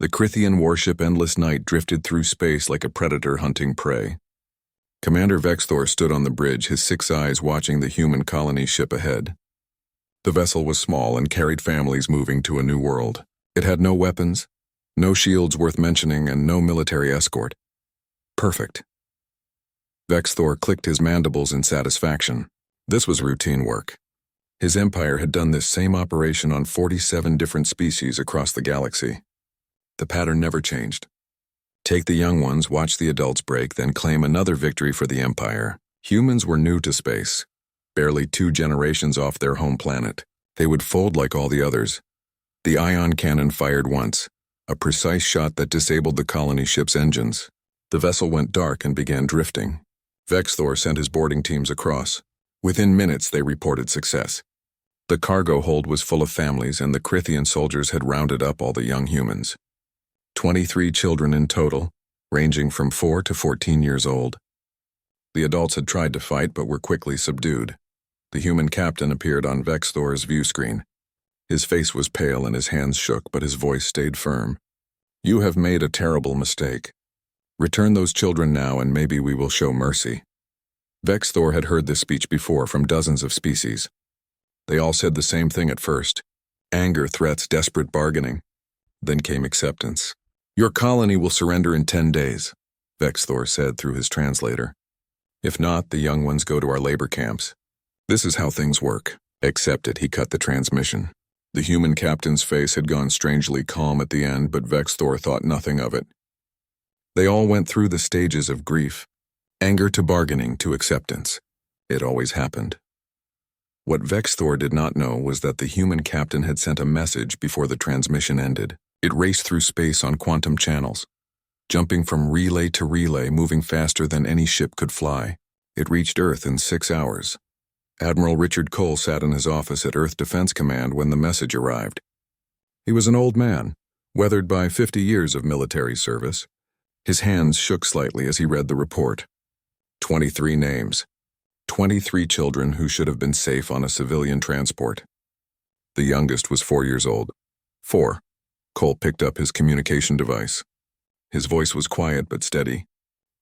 The Crithian warship Endless Night drifted through space like a predator hunting prey. Commander Vexthor stood on the bridge, his 6 eyes watching the human colony ship ahead. The vessel was small and carried families moving to a new world. It had no weapons, no shields worth mentioning, and no military escort. Perfect. Vexthor clicked his mandibles in satisfaction. This was routine work. His empire had done this same operation on 47 different species across the galaxy. The pattern never changed. Take the young ones, watch the adults break, then claim another victory for the empire. Humans were new to space, barely 2 generations off their home planet. They would fold like all the others. The ion cannon fired once, a precise shot that disabled the colony ship's engines. The vessel went dark and began drifting. Vexthor sent his boarding teams across. Within minutes, they reported success. The cargo hold was full of families, and the Crithian soldiers had rounded up all the young humans. 23 children in total, ranging from 4 to 14 years old. The adults had tried to fight but were quickly subdued. The human captain appeared on Vexthor's view screen. His face was pale and his hands shook, but his voice stayed firm. "You have made a terrible mistake. Return those children now and maybe we will show mercy." Vexthor had heard this speech before from dozens of species. They all said the same thing at first. Anger, threats, desperate bargaining. Then came acceptance. "Your colony will surrender in 10 days, Vexthor said through his translator. "If not, the young ones go to our labor camps. This is how things work." Accepted, he cut the transmission. The human captain's face had gone strangely calm at the end, but Vexthor thought nothing of it. They all went through the stages of grief. Anger to bargaining to acceptance. It always happened. What Vexthor did not know was that the human captain had sent a message before the transmission ended. It raced through space on quantum channels, jumping from relay to relay, moving faster than any ship could fly. It reached Earth in 6 hours. Admiral Richard Cole sat in his office at Earth Defense Command when the message arrived. He was an old man, weathered by 50 years of military service. His hands shook slightly as he read the report. 23 names. 23 children who should have been safe on a civilian transport. The youngest was 4 years old. 4. Cole picked up his communication device. His voice was quiet but steady.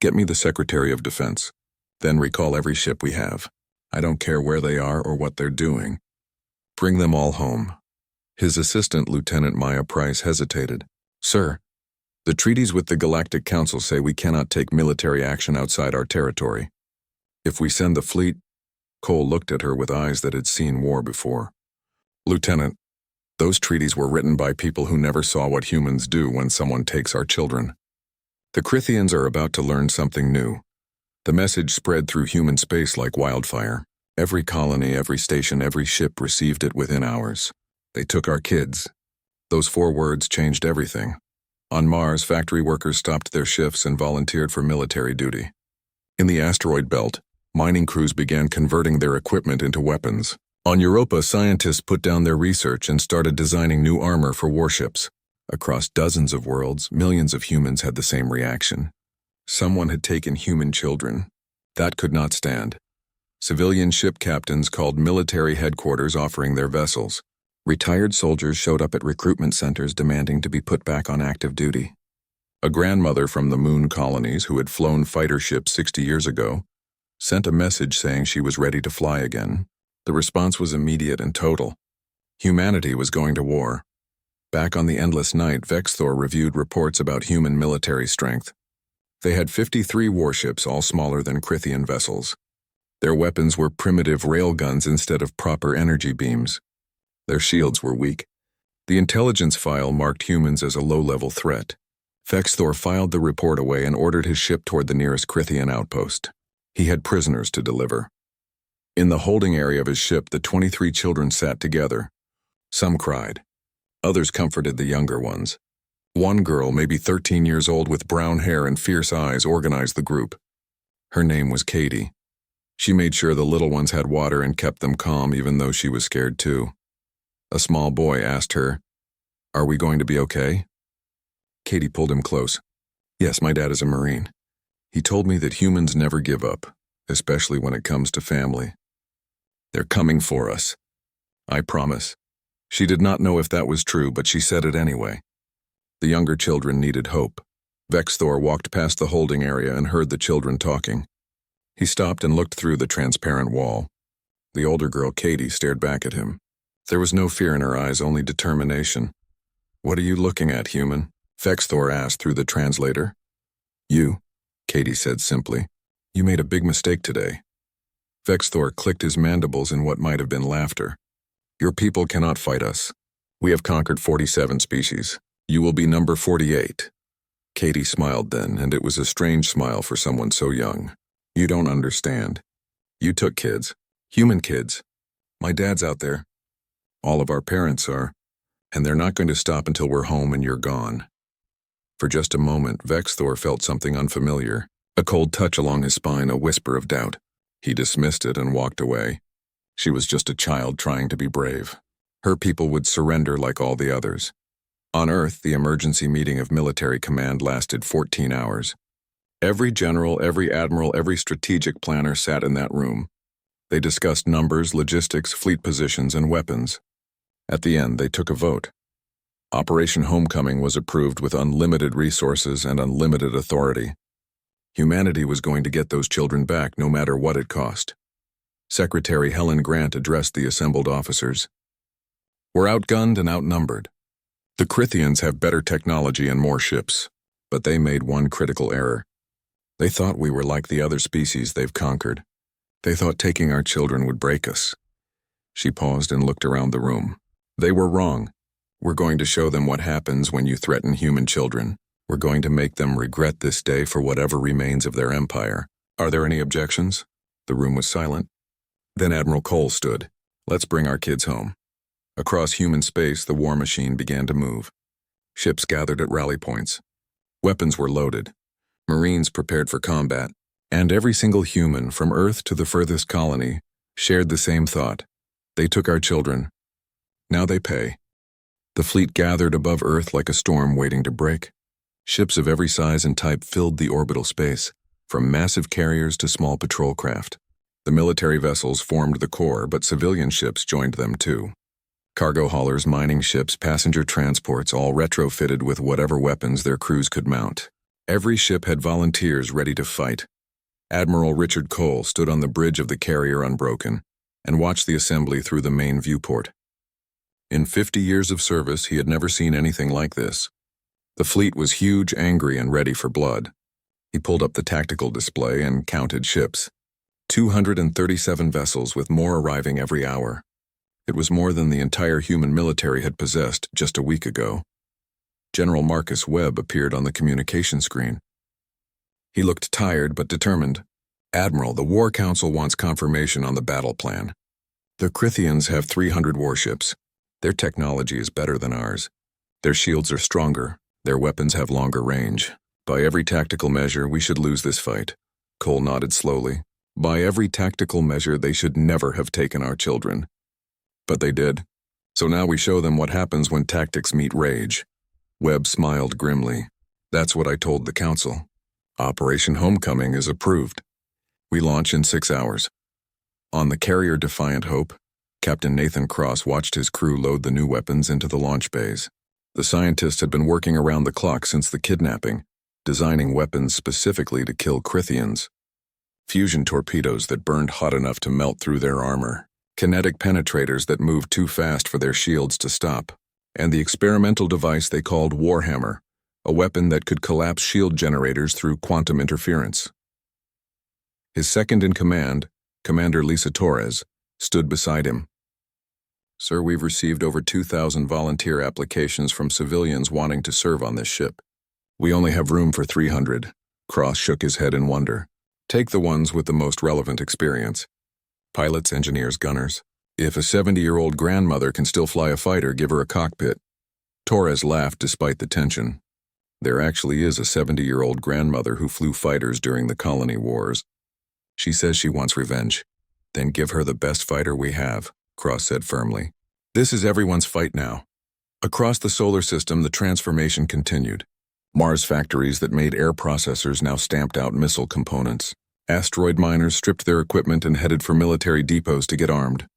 "Get me the Secretary of Defense. Then recall every ship we have. I don't care where they are or what they're doing. Bring them all home." His assistant, Lieutenant Maya Price, hesitated. "Sir, the treaties with the Galactic Council say we cannot take military action outside our territory. If we send the fleet..." Cole looked at her with eyes that had seen war before. "Lieutenant, those treaties were written by people who never saw what humans do when someone takes our children. The Crithians are about to learn something new." The message spread through human space like wildfire. Every colony, every station, every ship received it within hours. "They took our kids." Those 4 words changed everything. On Mars, factory workers stopped their shifts and volunteered for military duty. In the asteroid belt, mining crews began converting their equipment into weapons. On Europa, scientists put down their research and started designing new armor for warships. Across dozens of worlds, millions of humans had the same reaction. Someone had taken human children. That could not stand. Civilian ship captains called military headquarters offering their vessels. Retired soldiers showed up at recruitment centers demanding to be put back on active duty. A grandmother from the moon colonies who had flown fighter ships 60 years ago sent a message saying she was ready to fly again. The response was immediate and total. Humanity was going to war. Back on the Endless Night, Vexthor reviewed reports about human military strength. They had 53 warships, all smaller than Crithian vessels. Their weapons were primitive railguns instead of proper energy beams. Their shields were weak. The intelligence file marked humans as a low-level threat. Vexthor filed the report away and ordered his ship toward the nearest Crithian outpost. He had prisoners to deliver. In the holding area of his ship, the 23 children sat together. Some cried. Others comforted the younger ones. One girl, maybe 13 years old with brown hair and fierce eyes, organized the group. Her name was Katie. She made sure the little ones had water and kept them calm even though she was scared too. A small boy asked her, "Are we going to be okay?" Katie pulled him close. "Yes, my dad is a Marine. He told me that humans never give up, especially when it comes to family. They're coming for us. I promise." She did not know if that was true, but she said it anyway. The younger children needed hope. Vexthor walked past the holding area and heard the children talking. He stopped and looked through the transparent wall. The older girl, Katie, stared back at him. There was no fear in her eyes, only determination. "What are you looking at, human?" Vexthor asked through the translator. "You," Katie said simply. "You made a big mistake today." Vexthor clicked his mandibles in what might have been laughter. "Your people cannot fight us. We have conquered 47 species. You will be number 48. Katie smiled then, and it was a strange smile for someone so young. "You don't understand. You took kids. Human kids. My dad's out there. All of our parents are. And they're not going to stop until we're home and you're gone." For just a moment, Vexthor felt something unfamiliar. A cold touch along his spine, a whisper of doubt. He dismissed it and walked away. She was just a child trying to be brave. Her people would surrender like all the others. On Earth, the emergency meeting of military command lasted 14 hours. Every general, every admiral, every strategic planner sat in that room. They discussed numbers, logistics, fleet positions, and weapons. At the end, they took a vote. Operation Homecoming was approved with unlimited resources and unlimited authority. Humanity was going to get those children back no matter what it cost. Secretary Helen Grant addressed the assembled officers. "We're outgunned and outnumbered. The Crithians have better technology and more ships, but they made one critical error. They thought we were like the other species they've conquered. They thought taking our children would break us." She paused and looked around the room. "They were wrong. We're going to show them what happens when you threaten human children. We're going to make them regret this day for whatever remains of their empire. Are there any objections?" The room was silent. Then Admiral Cole stood. "Let's bring our kids home." Across human space, the war machine began to move. Ships gathered at rally points. Weapons were loaded. Marines prepared for combat. And every single human, from Earth to the furthest colony, shared the same thought. They took our children. Now they pay. The fleet gathered above Earth like a storm waiting to break. Ships of every size and type filled the orbital space, from massive carriers to small patrol craft. The military vessels formed the core, but civilian ships joined them too. Cargo haulers, mining ships, passenger transports, all retrofitted with whatever weapons their crews could mount. Every ship had volunteers ready to fight. Admiral Richard Cole stood on the bridge of the carrier Unbroken and watched the assembly through the main viewport. In 50 years of service, he had never seen anything like this. The fleet was huge, angry, and ready for blood. He pulled up the tactical display and counted ships. 237 vessels, with more arriving every hour. It was more than the entire human military had possessed just a week ago. General Marcus Webb appeared on the communication screen. He looked tired but determined. "Admiral, the War Council wants confirmation on the battle plan. The Crithians have 300 warships. Their technology is better than ours. Their shields are stronger. Their weapons have longer range. By every tactical measure, we should lose this fight." Cole nodded slowly. "By every tactical measure, they should never have taken our children. But they did. So now we show them what happens when tactics meet rage." Webb smiled grimly. "That's what I told the council. Operation Homecoming is approved. We launch in 6 hours." On the carrier Defiant Hope, Captain Nathan Cross watched his crew load the new weapons into the launch bays. The scientists had been working around the clock since the kidnapping, designing weapons specifically to kill Crithians. Fusion torpedoes that burned hot enough to melt through their armor, kinetic penetrators that moved too fast for their shields to stop, and the experimental device they called Warhammer, a weapon that could collapse shield generators through quantum interference. His second-in-command, Commander Lisa Torres, stood beside him. "Sir, we've received over 2,000 volunteer applications from civilians wanting to serve on this ship. We only have room for 300. Cross shook his head in wonder. "Take the ones with the most relevant experience. Pilots, engineers, gunners. If a 70-year-old grandmother can still fly a fighter, give her a cockpit." Torres laughed despite the tension. There actually is a 70-year-old grandmother who flew fighters during the colony wars. "She says she wants revenge." "Then give her the best fighter we have," Cross said firmly. "This is everyone's fight now." Across the solar system, the transformation continued. Mars factories that made air processors now stamped out missile components. Asteroid miners stripped their equipment and headed for military depots to get armed.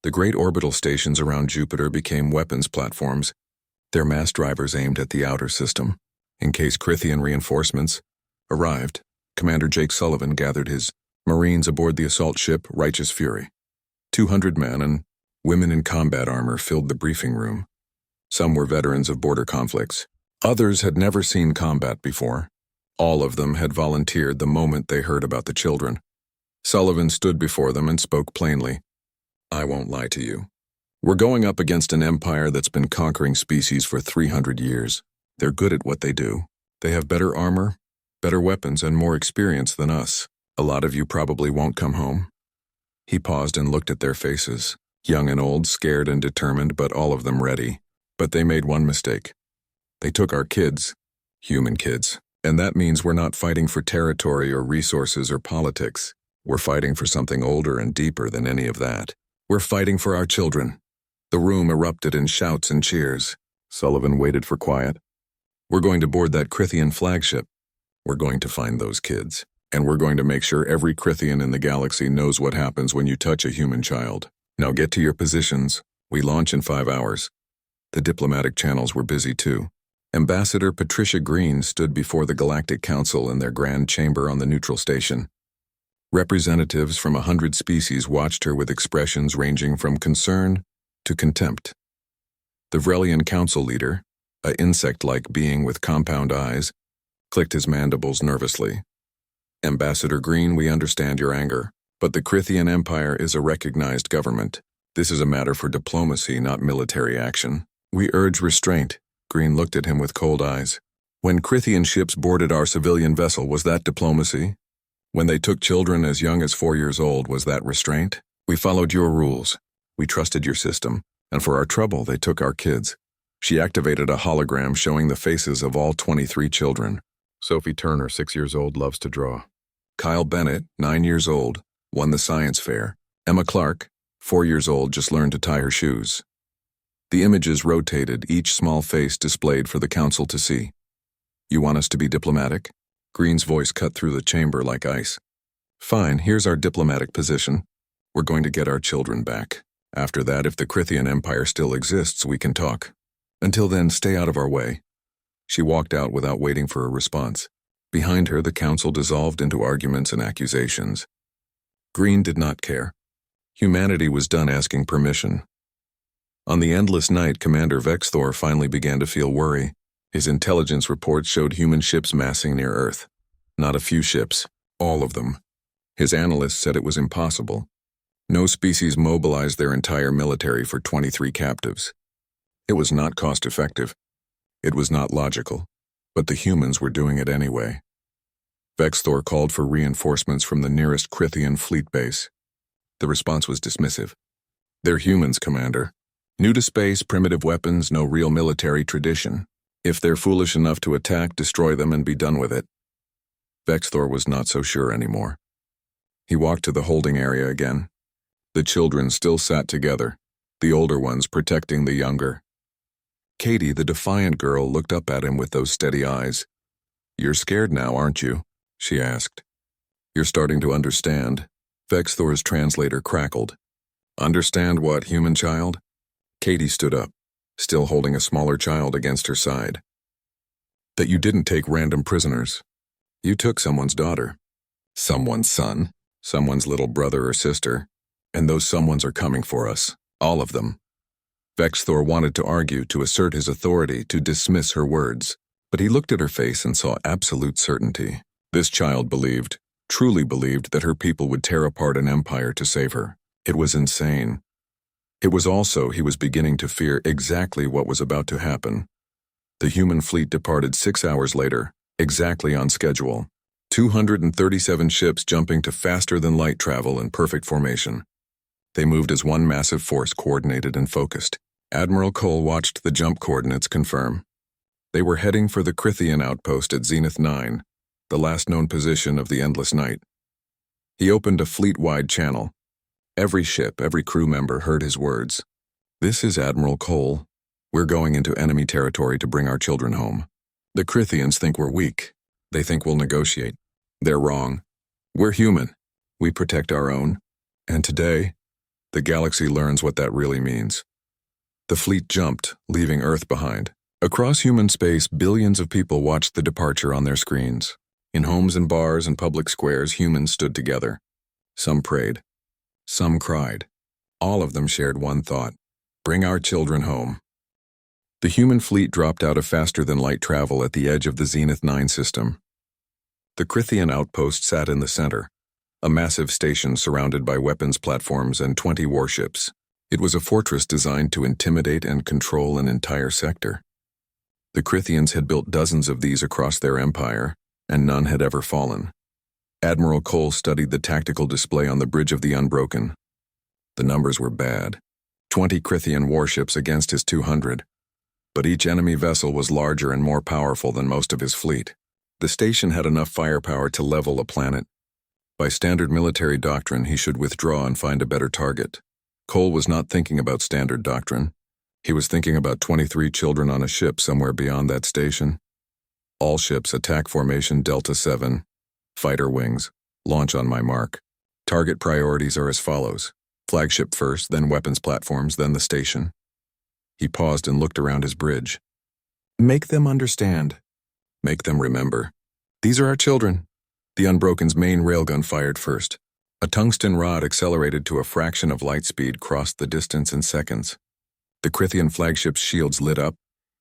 The great orbital stations around Jupiter became weapons platforms, Their mass drivers aimed at the outer system. In case Crithian reinforcements arrived, Commander Jake Sullivan gathered his Marines aboard the assault ship Righteous Fury. 200 men and women in combat armor filled the briefing room. Some were veterans of border conflicts. Others had never seen combat before. All of them had volunteered the moment they heard about the children. Sullivan stood before them and spoke plainly. I won't lie to you. We're going up against an empire that's been conquering species for 300 years. They're good at what they do. They have better armor, better weapons, and more experience than us. A lot of you probably won't come home. He paused and looked at their faces. Young and old, scared and determined, but all of them ready. But they made one mistake. They took our kids, human kids, and that means we're not fighting for territory or resources or politics. We're fighting for something older and deeper than any of that. We're fighting for our children. The room erupted in shouts and cheers. Sullivan waited for quiet. We're going to board that Crithian flagship. We're going to find those kids. And we're going to make sure every Crithian in the galaxy knows what happens when you touch a human child. Now get to your positions. We launch in 5 hours. The diplomatic channels were busy too. Ambassador Patricia Green stood before the Galactic Council in their grand chamber on the neutral station. Representatives from 100 species watched her with expressions ranging from concern to contempt. The Vrelian council leader, an insect-like being with compound eyes, clicked his mandibles nervously. Ambassador Green, we understand your anger, but the Crithian Empire is a recognized government. This is a matter for diplomacy, not military action. We urge restraint. Green looked at him with cold eyes. When Crithian ships boarded our civilian vessel, was that diplomacy? When they took children as young as 4 years old, was that restraint? We followed your rules. We trusted your system, and for our trouble, they took our kids. She activated a hologram showing the faces of all 23 children. Sophie Turner, 6 years old, loves to draw. Kyle Bennett, 9 years old, won the science fair. Emma Clark, 4 years old, just learned to tie her shoes. The images rotated, each small face displayed for the council to see. You want us to be diplomatic? Green's voice cut through the chamber like ice. Fine, here's our diplomatic position. We're going to get our children back. After that, if the Crithian Empire still exists, we can talk. Until then, stay out of our way. She walked out without waiting for a response. Behind her, the council dissolved into arguments and accusations. Green did not care. Humanity was done asking permission. On the endless night, Commander Vexthor finally began to feel worry. His intelligence reports showed human ships massing near Earth. Not a few ships, all of them. His analysts said it was impossible. No species mobilized their entire military for 23 captives. It was not cost-effective. It was not logical. But the humans were doing it anyway. Vexthor called for reinforcements from the nearest Crithian fleet base. The response was dismissive. They're humans, Commander. New to space, primitive weapons, no real military tradition. If they're foolish enough to attack, destroy them and be done with it. Vexthor was not so sure anymore. He walked to the holding area again. The children still sat together, the older ones protecting the younger. Katie, the defiant girl, looked up at him with those steady eyes. You're scared now, aren't you? She asked. You're starting to understand. Vexthor's translator crackled. Understand what, human child? Katie stood up, still holding a smaller child against her side. That you didn't take random prisoners. You took someone's daughter, someone's son, someone's little brother or sister, and those someones are coming for us, all of them. Vexthor wanted to argue, to assert his authority, to dismiss her words, but he looked at her face and saw absolute certainty. This child believed, truly believed, that her people would tear apart an empire to save her. It was insane. It was also, he was beginning to fear, exactly what was about to happen. The human fleet departed 6 hours later, exactly on schedule. 237 ships jumping to faster-than-light travel in perfect formation. They moved as one massive force, coordinated and focused. Admiral Cole watched the jump coordinates confirm. They were heading for the Crithian outpost at Zenith 9, the last known position of the endless night. He opened a fleet-wide channel. Every ship, every crew member heard his words. This is Admiral Cole. We're going into enemy territory to bring our children home. The Crithians think we're weak. They think we'll negotiate. They're wrong. We're human. We protect our own. And today, the galaxy learns what that really means. The fleet jumped, leaving Earth behind. Across human space, billions of people watched the departure on their screens. In homes and bars and public squares, humans stood together. Some prayed. Some cried. All of them shared one thought: bring our children home. The human fleet dropped out of faster-than-light travel at the edge of the Zenith 9 system. The Crithian outpost sat in the center, a massive station surrounded by weapons platforms and 20 warships. It was a fortress designed to intimidate and control an entire sector. The Crithians had built dozens of these across their empire, and none had ever fallen. Admiral Cole studied the tactical display on the Bridge of the Unbroken. The numbers were bad. 20 Crithian warships against his 200. But each enemy vessel was larger and more powerful than most of his fleet. The station had enough firepower to level a planet. By standard military doctrine, he should withdraw and find a better target. Cole was not thinking about standard doctrine. He was thinking about 23 children on a ship somewhere beyond that station. All ships, attack formation Delta 7. Fighter wings. Launch on my mark. Target priorities are as follows: flagship first, then weapons platforms, then the station. He paused and looked around his bridge. Make them understand. Make them remember. These are our children. The Unbroken's main railgun fired first. A tungsten rod accelerated to a fraction of light speed crossed the distance in seconds. The Crithian flagship's shields lit up,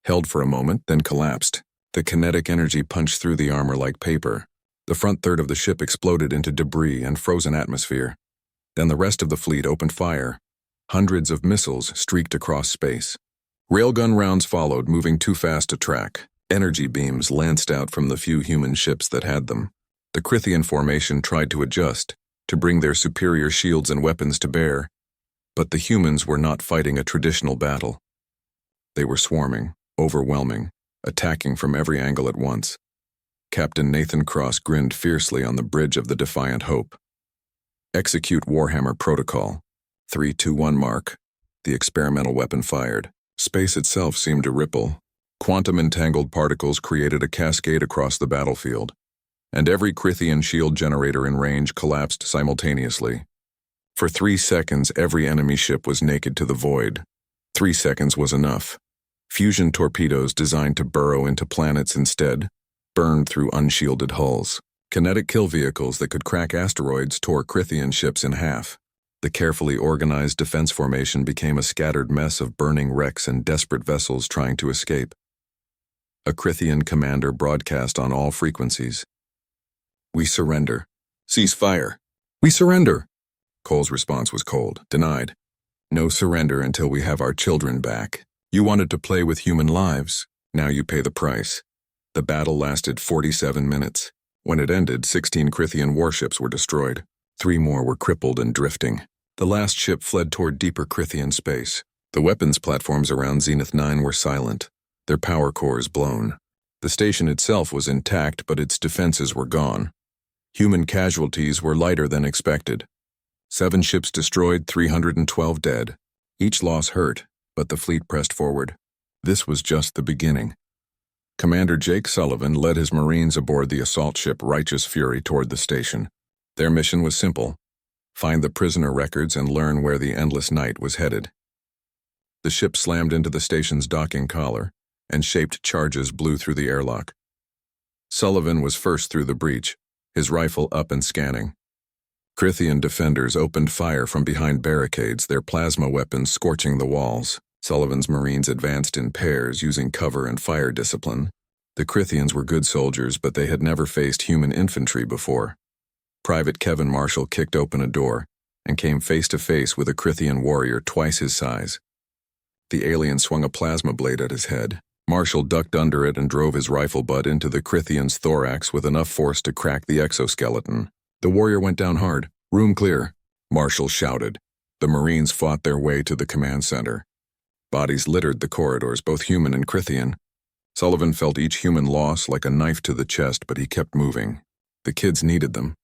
held for a moment, then collapsed. The kinetic energy punched through the armor like paper. The front third of the ship exploded into debris and frozen atmosphere. Then the rest of the fleet opened fire. Hundreds of missiles streaked across space. Railgun rounds followed, moving too fast to track. Energy beams lanced out from the few human ships that had them. The Crithian formation tried to adjust, to bring their superior shields and weapons to bear. But the humans were not fighting a traditional battle. They were swarming, overwhelming, attacking from every angle at once. Captain Nathan Cross grinned fiercely on the bridge of the Defiant Hope. Execute Warhammer Protocol. 321 mark. The experimental weapon fired. Space itself seemed to ripple. Quantum-entangled particles created a cascade across the battlefield, and every Crithian shield generator in range collapsed simultaneously. For 3 seconds, every enemy ship was naked to the void. 3 seconds was enough. Fusion torpedoes designed to burrow into planets instead burned through unshielded hulls. Kinetic kill vehicles that could crack asteroids tore Crithian ships in half. The carefully organized defense formation became a scattered mess of burning wrecks and desperate vessels trying to escape. A Crithian commander broadcast on all frequencies. We surrender. Cease fire. We surrender. Cole's response was cold. Denied. No surrender until we have our children back. You wanted to play with human lives. Now you pay the price. The battle lasted 47 minutes. When it ended, 16 Crithian warships were destroyed. 3 more were crippled and drifting. The last ship fled toward deeper Crithian space. The weapons platforms around Zenith 9 were silent, their power cores blown. The station itself was intact, but its defenses were gone. Human casualties were lighter than expected. 7 ships destroyed, 312 dead. Each loss hurt, but the fleet pressed forward. This was just the beginning. Commander Jake Sullivan led his Marines aboard the assault ship Righteous Fury toward the station. Their mission was simple: find the prisoner records and learn where the endless night was headed. The ship slammed into the station's docking collar, and shaped charges blew through the airlock. Sullivan was first through the breach, his rifle up and scanning. Crithian defenders opened fire from behind barricades, their plasma weapons scorching the walls. Sullivan's Marines advanced in pairs, using cover and fire discipline. The Crithians were good soldiers, but they had never faced human infantry before. Private Kevin Marshall kicked open a door and came face to face with a Crithian warrior twice his size. The alien swung a plasma blade at his head. Marshall ducked under it and drove his rifle butt into the Crithian's thorax with enough force to crack the exoskeleton. The warrior went down hard. Room clear, Marshall shouted. The Marines fought their way to the command center. Bodies littered the corridors, both human and Crithian. Sullivan felt each human loss like a knife to the chest, but he kept moving. The kids needed them.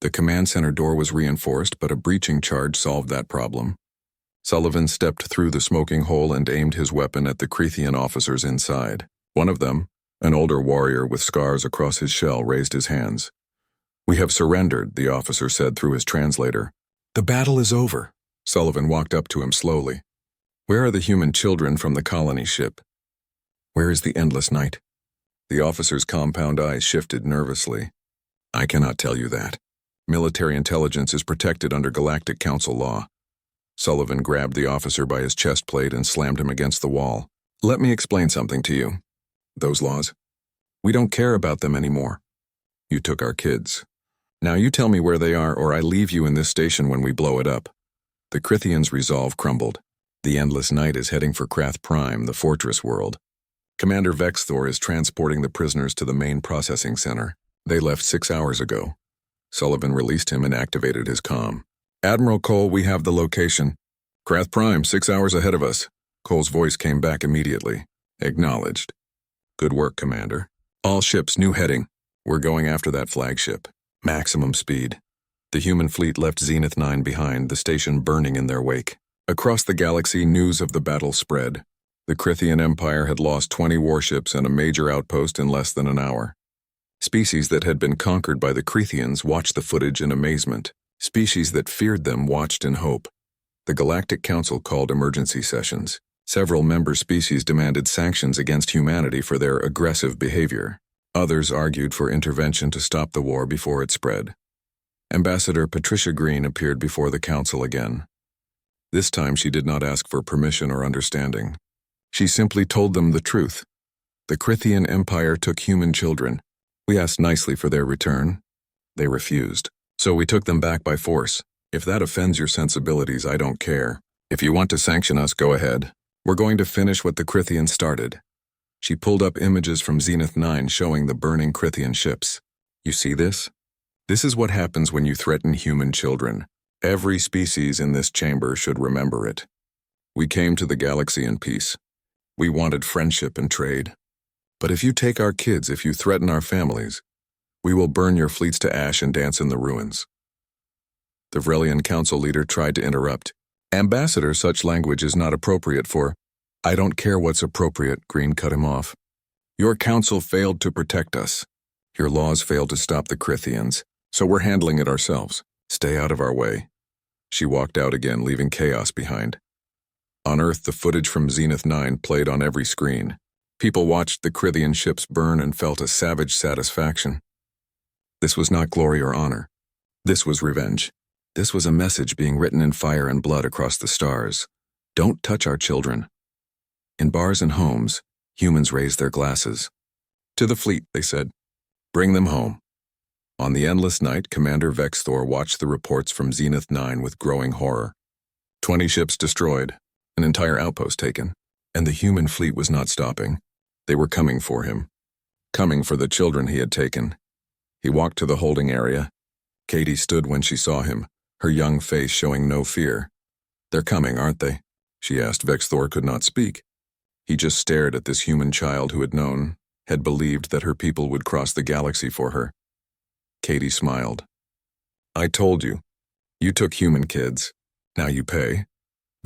The command center door was reinforced, but a breaching charge solved that problem. Sullivan stepped through the smoking hole and aimed his weapon at the Crithian officers inside. One of them, an older warrior with scars across his shell, raised his hands. "We have surrendered," the officer said through his translator. "The battle is over." Sullivan walked up to him slowly. "Where are the human children from the colony ship?" Where is the endless night? The officer's compound eyes shifted nervously. I cannot tell you that. Military intelligence is protected under Galactic Council law. Sullivan grabbed the officer by his chest plate and slammed him against the wall. Let me explain something to you. Those laws? We don't care about them anymore. You took our kids. Now you tell me where they are, or I leave you in this station when we blow it up. The Krithian's resolve crumbled. The endless night is heading for Krath Prime, the fortress world. Commander Vexthor is transporting the prisoners to the main processing center. They left 6 hours ago. Sullivan released him and activated his comm. Admiral Cole, we have the location. Krath Prime, 6 hours ahead of us. Cole's voice came back immediately. Acknowledged. Good work, Commander. All ships, new heading. We're going after that flagship. Maximum speed. The human fleet left Zenith 9 behind, the station burning in their wake. Across the galaxy, news of the battle spread. The Krithian Empire had lost 20 warships and a major outpost in less than an hour. Species that had been conquered by the Krithians watched the footage in amazement. Species that feared them watched in hope. The Galactic Council called emergency sessions. Several member species demanded sanctions against humanity for their aggressive behavior. Others argued for intervention to stop the war before it spread. Ambassador Patricia Green appeared before the Council again. This time she did not ask for permission or understanding. She simply told them the truth. The Krithian Empire took human children. We asked nicely for their return. They refused. So we took them back by force. If that offends your sensibilities, I don't care. If you want to sanction us, go ahead. We're going to finish what the Krithians started. She pulled up images from Zenith 9 showing the burning Krithian ships. You see this? This is what happens when you threaten human children. Every species in this chamber should remember it. We came to the galaxy in peace. We wanted friendship and trade. But if you take our kids, if you threaten our families, we will burn your fleets to ash and dance in the ruins. The Vrelian Council leader tried to interrupt. Ambassador, such language is not appropriate for... I don't care what's appropriate, Green cut him off. Your council failed to protect us. Your laws failed to stop the Krithians, so we're handling it ourselves. Stay out of our way. She walked out again, leaving chaos behind. On Earth, the footage from Zenith 9 played on every screen. People watched the Krithian ships burn and felt a savage satisfaction. This was not glory or honor. This was revenge. This was a message being written in fire and blood across the stars. Don't touch our children. In bars and homes, humans raised their glasses. To the fleet, they said. Bring them home. On the endless night, Commander Vexthor watched the reports from Zenith 9 with growing horror. 20 ships destroyed, an entire outpost taken, and the human fleet was not stopping. They were coming for him. Coming for the children he had taken. He walked to the holding area. Katie stood when she saw him, her young face showing no fear. They're coming, aren't they? She asked. Vexthor could not speak. He just stared at this human child who had known, had believed that her people would cross the galaxy for her. Katie smiled. I told you. You took human kids. Now you pay.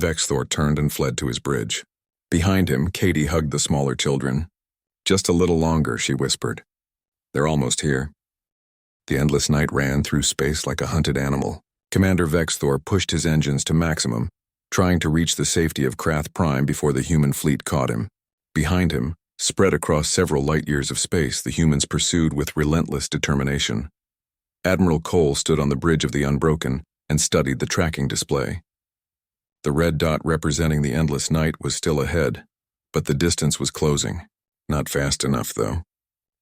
Vexthor turned and fled to his bridge. Behind him, Katie hugged the smaller children. Just a little longer, she whispered. They're almost here. The endless night ran through space like a hunted animal. Commander Vexthor pushed his engines to maximum, trying to reach the safety of Krath Prime before the human fleet caught him. Behind him, spread across several light-years of space, the humans pursued with relentless determination. Admiral Cole stood on the bridge of the Unbroken and studied the tracking display. The red dot representing the endless night was still ahead, but the distance was closing. Not fast enough, though.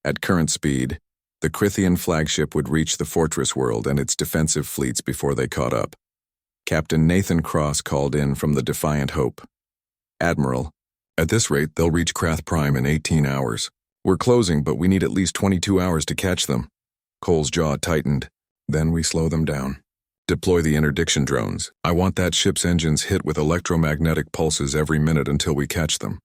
At current speed, the Krithian flagship would reach the fortress world and its defensive fleets before they caught up. Captain Nathan Cross called in from the Defiant Hope. Admiral, at this rate, they'll reach Krath Prime in 18 hours. We're closing, but we need at least 22 hours to catch them. Cole's jaw tightened. Then we slow them down. Deploy the interdiction drones. I want that ship's engines hit with electromagnetic pulses every minute until we catch them.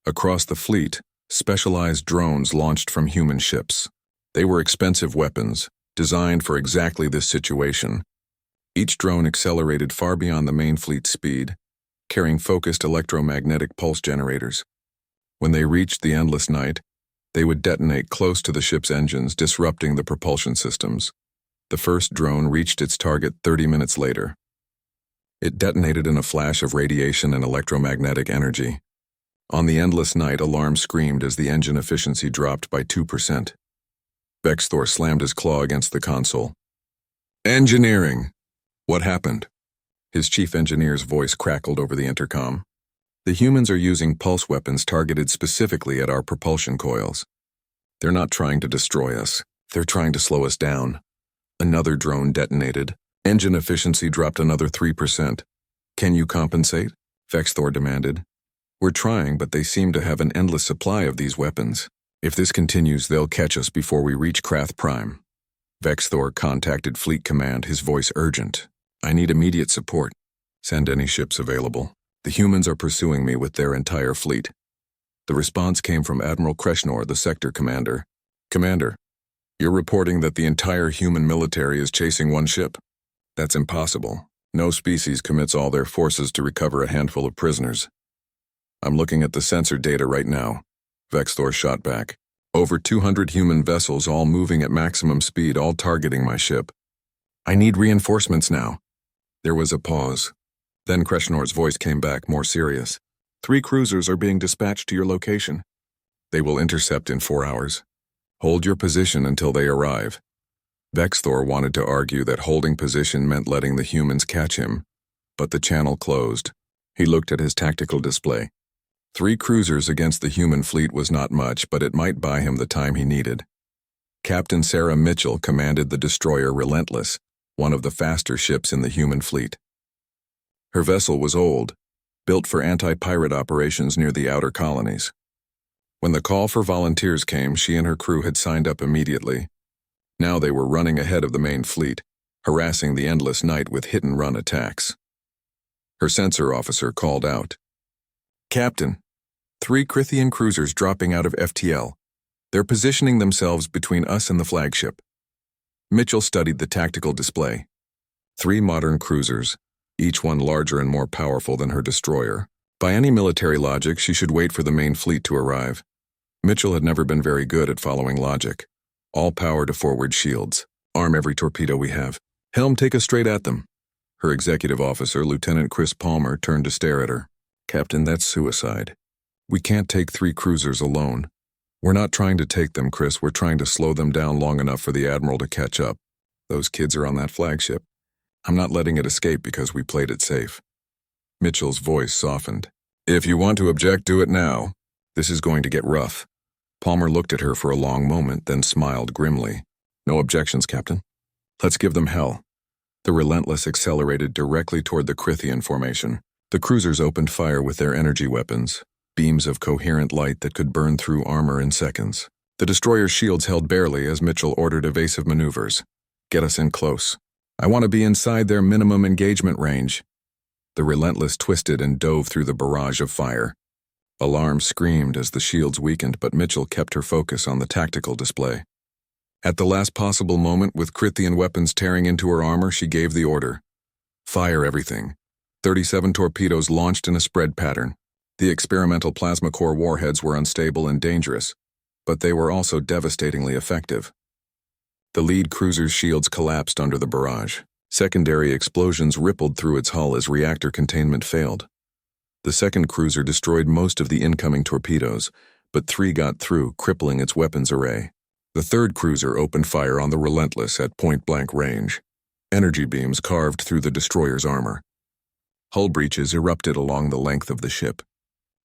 Across the fleet, specialized drones launched from human ships. They were expensive weapons, designed for exactly this situation. Each drone accelerated far beyond the main fleet's speed, carrying focused electromagnetic pulse generators. When they reached the endless night, they would detonate close to the ship's engines, disrupting the propulsion systems. The first drone reached its target 30 minutes later. It detonated in a flash of radiation and electromagnetic energy. On the endless night, alarm screamed as the engine efficiency dropped by 2%. Vexthor slammed his claw against the console. Engineering! What happened? His chief engineer's voice crackled over the intercom. The humans are using pulse weapons targeted specifically at our propulsion coils. They're not trying to destroy us. They're trying to slow us down. Another drone detonated. Engine efficiency dropped another 3%. Can you compensate? Vexthor demanded. We're trying, but they seem to have an endless supply of these weapons. If this continues, they'll catch us before we reach Krath Prime. Vexthor contacted Fleet Command, his voice urgent. I need immediate support. Send any ships available. The humans are pursuing me with their entire fleet. The response came from Admiral Kreshnor, the sector commander. Commander, you're reporting that the entire human military is chasing one ship? That's impossible. No species commits all their forces to recover a handful of prisoners. I'm looking at the sensor data right now. Vexthor shot back. Over 200 human vessels all moving at maximum speed, all targeting my ship. I need reinforcements now. There was a pause. Then Kreshnor's voice came back, more serious. 3 cruisers are being dispatched to your location. They will intercept in 4 hours. Hold your position until they arrive. Vexthor wanted to argue that holding position meant letting the humans catch him, but the channel closed. He looked at his tactical display. 3 cruisers against the human fleet was not much, but it might buy him the time he needed. Captain Sarah Mitchell commanded the destroyer Relentless, one of the faster ships in the human fleet. Her vessel was old, built for anti-pirate operations near the outer colonies. When the call for volunteers came, she and her crew had signed up immediately. Now they were running ahead of the main fleet, harassing the endless night with hit-and-run attacks. Her sensor officer called out, Captain, 3 Krithian cruisers dropping out of FTL. They're positioning themselves between us and the flagship. Mitchell studied the tactical display. 3 modern cruisers, each one larger and more powerful than her destroyer. By any military logic, she should wait for the main fleet to arrive. Mitchell had never been very good at following logic. All power to forward shields. Arm every torpedo we have. Helm, take us straight at them. Her executive officer, Lieutenant Chris Palmer, turned to stare at her. Captain, that's suicide. We can't take 3 cruisers alone. We're not trying to take them, Chris. We're trying to slow them down long enough for the Admiral to catch up. Those kids are on that flagship. I'm not letting it escape because we played it safe. Mitchell's voice softened. If you want to object, do it now. This is going to get rough. Palmer looked at her for a long moment, then smiled grimly. No objections, Captain. Let's give them hell. The Relentless accelerated directly toward the Krithian formation. The cruisers opened fire with their energy weapons, beams of coherent light that could burn through armor in seconds. The destroyer's shields held barely as Mitchell ordered evasive maneuvers. Get us in close. I want to be inside their minimum engagement range. The Relentless twisted and dove through the barrage of fire. Alarm screamed as the shields weakened, but Mitchell kept her focus on the tactical display. At the last possible moment, with Krithian weapons tearing into her armor, she gave the order. Fire everything. 37 torpedoes launched in a spread pattern. The experimental plasma core warheads were unstable and dangerous, but they were also devastatingly effective. The lead cruiser's shields collapsed under the barrage. Secondary explosions rippled through its hull as reactor containment failed. The second cruiser destroyed most of the incoming torpedoes, but 3 got through, crippling its weapons array. The third cruiser opened fire on the Relentless at point-blank range. Energy beams carved through the destroyer's armor. Hull breaches erupted along the length of the ship.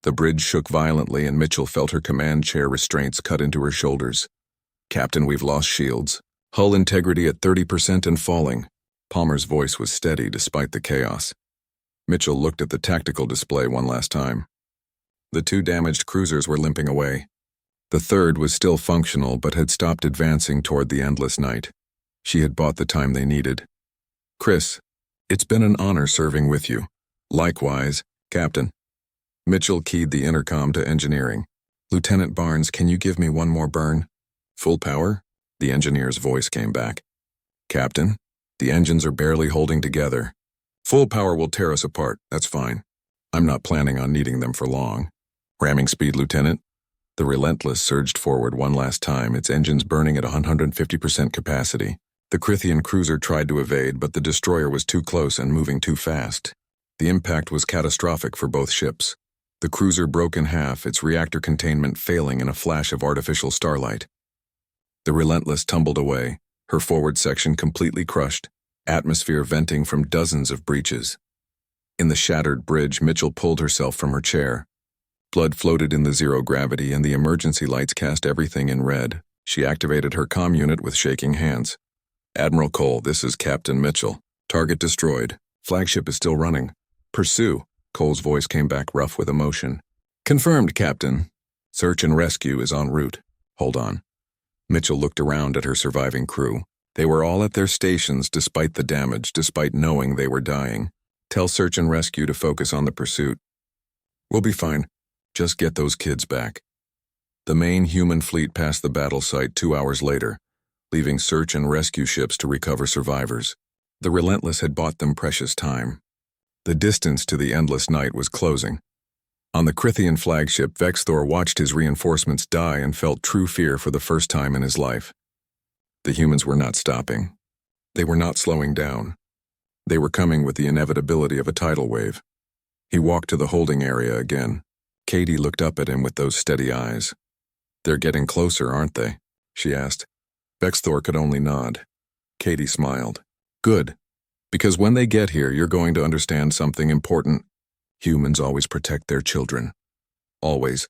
The bridge shook violently and Mitchell felt her command chair restraints cut into her shoulders. Captain, we've lost shields. Hull integrity at 30% and falling. Palmer's voice was steady despite the chaos. Mitchell looked at the tactical display one last time. The 2 damaged cruisers were limping away. The third was still functional but had stopped advancing toward the endless night. She had bought the time they needed. Chris, it's been an honor serving with you. Likewise, Captain. Mitchell keyed the intercom to engineering. Lieutenant Barnes, can you give me one more burn? Full power? The engineer's voice came back. Captain, the engines are barely holding together. Full power will tear us apart, that's fine. I'm not planning on needing them for long. Ramming speed, Lieutenant. The Relentless surged forward one last time, its engines burning at 150% capacity. The Krithian cruiser tried to evade, but the destroyer was too close and moving too fast. The impact was catastrophic for both ships. The cruiser broke in half, its reactor containment failing in a flash of artificial starlight. The Relentless tumbled away, her forward section completely crushed, atmosphere venting from dozens of breaches. In the shattered bridge, Mitchell pulled herself from her chair. Blood floated in the zero gravity and the emergency lights cast everything in red. She activated her comm unit with shaking hands. "Admiral Cole, this is Captain Mitchell. Target destroyed. Flagship is still running. Pursue." Cole's voice came back rough with emotion. "Confirmed, Captain. Search and rescue is en route." "Hold on." Mitchell looked around at her surviving crew. They were all at their stations despite the damage, despite knowing they were dying. "Tell search and rescue to focus on the pursuit." "We'll be fine. Just get those kids back." The main human fleet passed the battle site 2 hours later, leaving search and rescue ships to recover survivors. The Relentless had bought them precious time. The distance to the endless night was closing. On the Crithian flagship, Vexthor watched his reinforcements die and felt true fear for the first time in his life. The humans were not stopping. They were not slowing down. They were coming with the inevitability of a tidal wave. He walked to the holding area again. Katie looked up at him with those steady eyes. "They're getting closer, aren't they?" she asked. Vexthor could only nod. Katie smiled. "Good. Because when they get here, you're going to understand something important. Humans always protect their children. Always.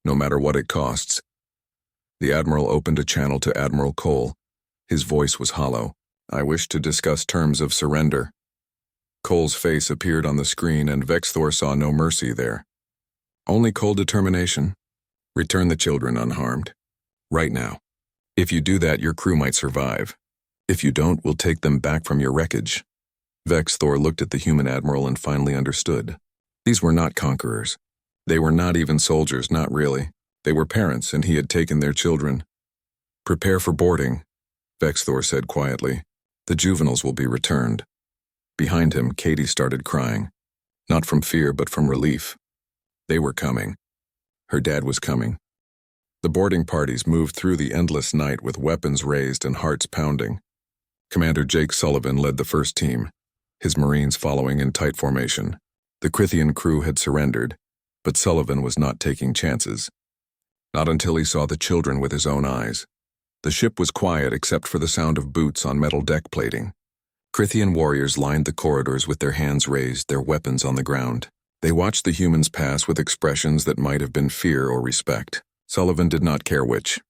No matter what it costs." The Admiral opened a channel to Admiral Cole. His voice was hollow. "I wish to discuss terms of surrender." Cole's face appeared on the screen and Vexthor saw no mercy there. "Only cold determination. Return the children unharmed. Right now. If you do that, your crew might survive. If you don't, we'll take them back from your wreckage." Vexthor looked at the human admiral and finally understood. These were not conquerors. They were not even soldiers, not really. They were parents, and he had taken their children. "Prepare for boarding," Vexthor said quietly. "The juveniles will be returned." Behind him, Katie started crying. Not from fear, but from relief. They were coming. Her dad was coming. The boarding parties moved through the endless night with weapons raised and hearts pounding. Commander Jake Sullivan led the first team, his Marines following in tight formation. The Crithian crew had surrendered, but Sullivan was not taking chances. Not until he saw the children with his own eyes. The ship was quiet except for the sound of boots on metal deck plating. Crithian warriors lined the corridors with their hands raised, their weapons on the ground. They watched the humans pass with expressions that might have been fear or respect. Sullivan did not care which.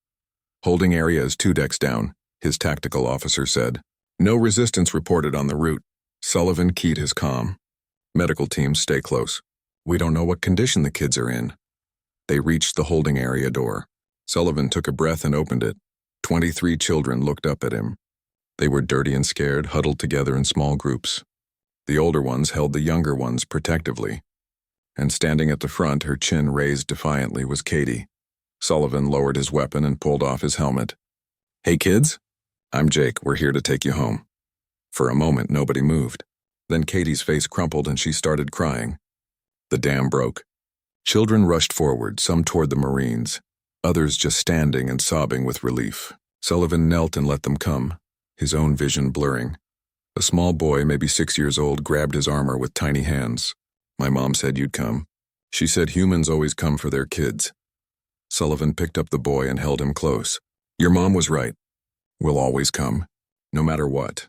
"Holding area is 2 decks down," his tactical officer said. "No resistance reported on the route." Sullivan keyed his comm. "Medical teams, stay close. We don't know what condition the kids are in." They reached the holding area door. Sullivan took a breath and opened it. 23 children looked up at him. They were dirty and scared, huddled together in small groups. The older ones held the younger ones protectively. And standing at the front, her chin raised defiantly, was Katie. Sullivan lowered his weapon and pulled off his helmet. "Hey kids, I'm Jake. We're here to take you home." For a moment, nobody moved. Then Katie's face crumpled and she started crying. The dam broke. Children rushed forward, some toward the Marines, others just standing and sobbing with relief. Sullivan knelt and let them come, his own vision blurring. A small boy, maybe 6 years old, grabbed his armor with tiny hands. "My mom said you'd come. She said humans always come for their kids." Sullivan picked up the boy and held him close. "Your mom was right. We'll always come, no matter what.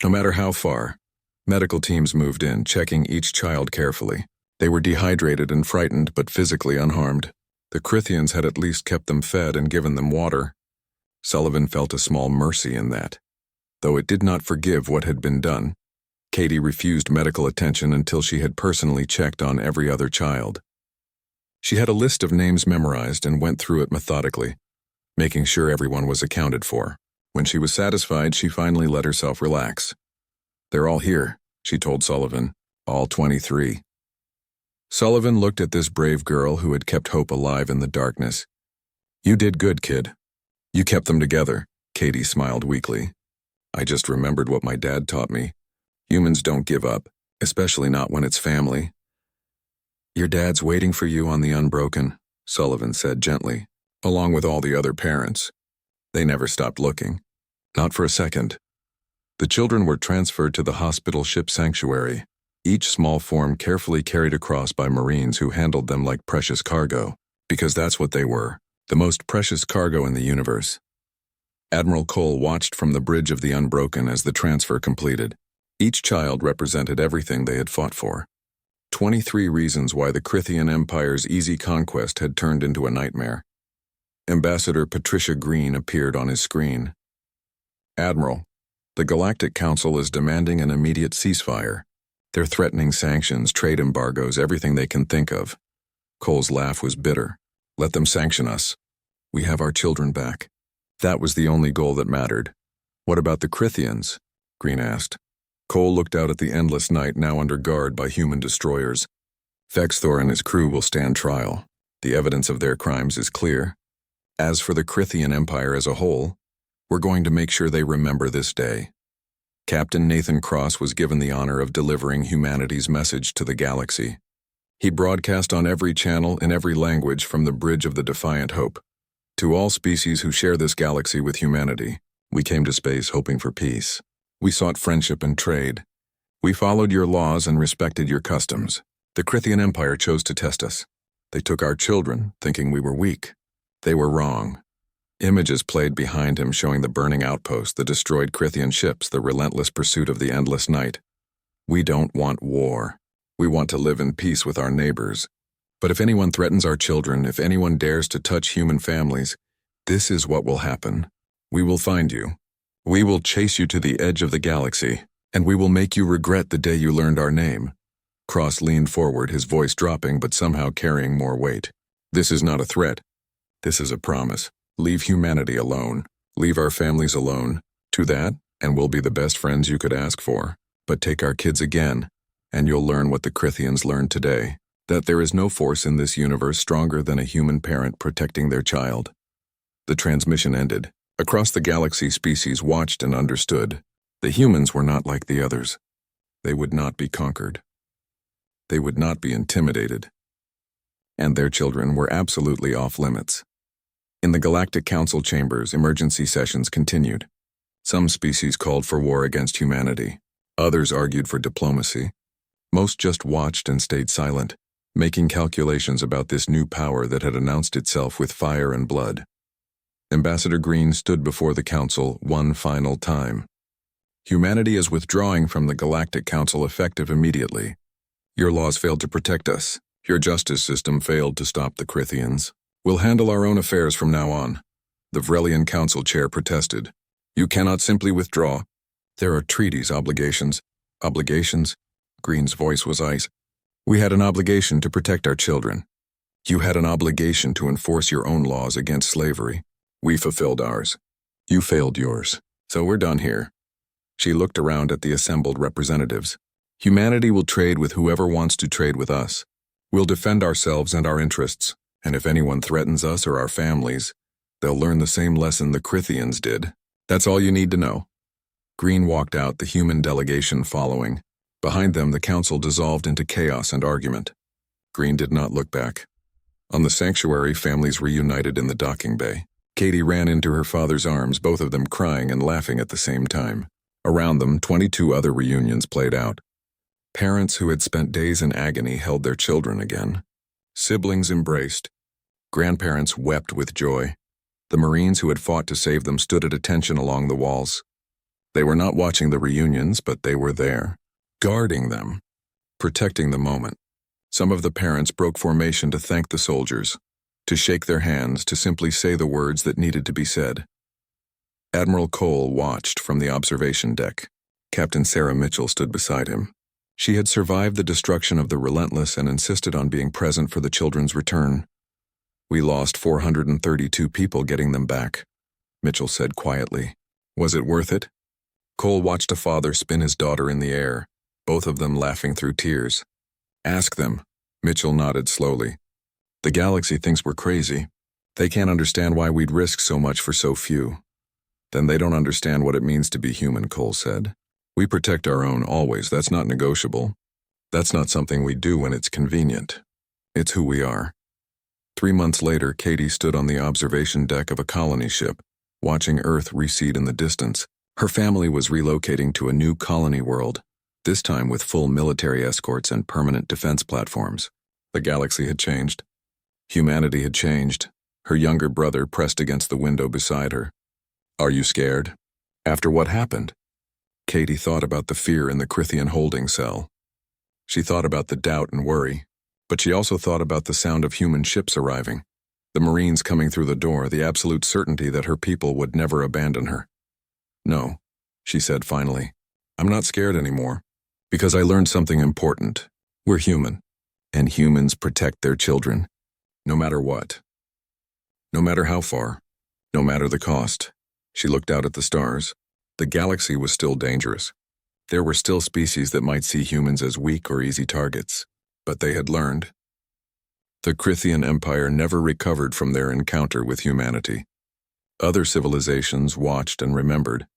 No matter how far." Medical teams moved in, checking each child carefully. They were dehydrated and frightened, but physically unharmed. The Crithians had at least kept them fed and given them water. Sullivan felt a small mercy in that. Though it did not forgive what had been done, Katie refused medical attention until she had personally checked on every other child. She had a list of names memorized and went through it methodically, making sure everyone was accounted for. When she was satisfied, she finally let herself relax. "They're all here," she told Sullivan. "All 23. Sullivan looked at this brave girl who had kept hope alive in the darkness. "You did good, kid. You kept them together," Katie smiled weakly. "I just remembered what my dad taught me. Humans don't give up, especially not when it's family." "Your dad's waiting for you on the Unbroken," Sullivan said gently, "along with all the other parents." They never stopped looking. Not for a second. The children were transferred to the hospital ship sanctuary. each small form carefully carried across by Marines who handled them like precious cargo, because that's what they were, the most precious cargo in the universe. Admiral Cole watched from the bridge of the Unbroken as the transfer completed. Each child represented everything they had fought for. 23 reasons why the Crithian Empire's easy conquest had turned into a nightmare. Ambassador Patricia Green appeared on his screen. Admiral, the Galactic Council is demanding an immediate ceasefire. They're threatening sanctions, trade embargoes, everything they can think of. Cole's laugh was bitter. Let them sanction us. We have our children back. That was the only goal that mattered. What about the Crithians? Green asked. Cole looked out at the endless night now under guard by human destroyers. Vexthor and his crew will stand trial. The evidence of their crimes is clear. As for the Crithian Empire as a whole, we're going to make sure they remember this day. Captain Nathan Cross was given the honor of delivering humanity's message to the galaxy. He broadcast on every channel in every language from the Bridge of the Defiant Hope. To all species who share this galaxy with humanity, we came to space hoping for peace. We sought friendship and trade. We followed your laws and respected your customs. The Crithian Empire chose to test us. They took our children, thinking we were weak. They were wrong. Images played behind him showing the burning outpost, the destroyed Crithian ships, the relentless pursuit of the endless night. We don't want war. We want to live in peace with our neighbors. But if anyone threatens our children, if anyone dares to touch human families, this is what will happen. We will find you. We will chase you to the edge of the galaxy, and we will make you regret the day you learned our name. Cross leaned forward, his voice dropping but somehow carrying more weight. This is not a threat. This is a promise. Leave humanity alone. Leave our families alone. To that, and we'll be the best friends you could ask for. But take our kids again, and you'll learn what the Crithians learned today. That there is no force in this universe stronger than a human parent protecting their child. The transmission ended. Across the galaxy, species watched and understood. The humans were not like the others. They would not be conquered. They would not be intimidated. And their children were absolutely off limits. In the Galactic Council chambers, emergency sessions continued. Some species called for war against humanity. Others argued for diplomacy. Most just watched and stayed silent, making calculations about this new power that had announced itself with fire and blood. Ambassador Green stood before the Council one final time. Humanity is withdrawing from the Galactic Council effective immediately. Your laws failed to protect us. Your justice system failed to stop the Crithians. We'll handle our own affairs from now on. The Vrelian Council chair protested. You cannot simply withdraw. There are treaties, obligations. Obligations? Green's voice was ice. We had an obligation to protect our children. You had an obligation to enforce your own laws against slavery. We fulfilled ours. You failed yours. So we're done here. She looked around at the assembled representatives. Humanity will trade with whoever wants to trade with us. We'll defend ourselves and our interests, and if anyone threatens us or our families, they'll learn the same lesson the Crithians did. That's all you need to know. Green walked out, the human delegation following. Behind them, the council dissolved into chaos and argument. Green did not look back. On the sanctuary, families reunited in the docking bay. Katie ran into her father's arms, both of them crying and laughing at the same time. Around them, 22 other reunions played out. Parents who had spent days in agony held their children again. Siblings embraced. Grandparents wept with joy. The Marines who had fought to save them stood at attention along the walls. They were not watching the reunions, but they were there, guarding them, protecting the moment. Some of the parents broke formation to thank the soldiers, to shake their hands, to simply say the words that needed to be said. Admiral Cole watched from the observation deck. Captain Sarah Mitchell stood beside him. She had survived the destruction of the Relentless and insisted on being present for the children's return. We lost 432 people getting them back, Mitchell said quietly. Was it worth it? Cole watched a father spin his daughter in the air, both of them laughing through tears. Ask them, Mitchell nodded slowly. The galaxy thinks we're crazy. They can't understand why we'd risk so much for so few. Then they don't understand what it means to be human, Cole said. We protect our own always, that's not negotiable. That's not something we do when it's convenient. It's who we are. 3 months later, Katie stood on the observation deck of a colony ship, watching Earth recede in the distance. Her family was relocating to a new colony world, this time with full military escorts and permanent defense platforms. The galaxy had changed. Humanity had changed. Her younger brother pressed against the window beside her. "Are you scared?" "After what happened?" Katie thought about the fear in the Crithian holding cell. She thought about the doubt and worry, but she also thought about the sound of human ships arriving, the Marines coming through the door, the absolute certainty that her people would never abandon her. "No," she said finally. "I'm not scared anymore, because I learned something important. We're human, and humans protect their children, no matter what. No matter how far, no matter the cost." She looked out at the stars. The galaxy was still dangerous. There were still species that might see humans as weak or easy targets, but they had learned. The Crithian Empire never recovered from their encounter with humanity. Other civilizations watched and remembered.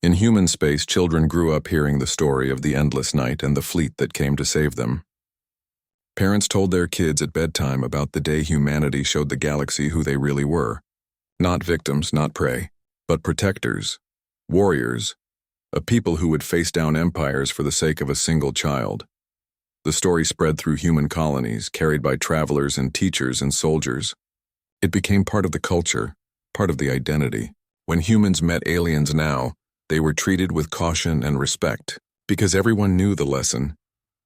In human space, children grew up hearing the story of the endless night and the fleet that came to save them. Parents told their kids at bedtime about the day humanity showed the galaxy who they really were. Not victims, not prey, but protectors, warriors, a people who would face down empires for the sake of a single child. The story spread through human colonies, carried by travelers and teachers and soldiers. It became part of the culture, part of the identity. When humans met aliens now, they were treated with caution and respect, because everyone knew the lesson.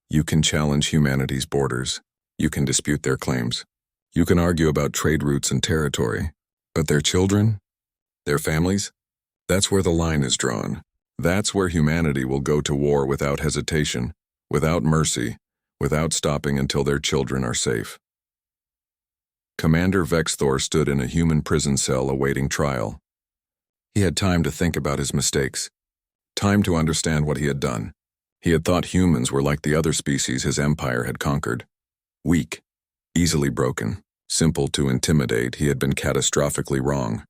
You can challenge humanity's borders. You can dispute their claims. You can argue about trade routes and territory. But their children? Their families? That's where the line is drawn. That's where humanity will go to war without hesitation, without mercy, without stopping until their children are safe. Commander Vexthor stood in a human prison cell awaiting trial. He had time to think about his mistakes, time to understand what he had done. He had thought humans were like the other species his empire had conquered. Weak, easily broken, simple to intimidate. He had been catastrophically wrong.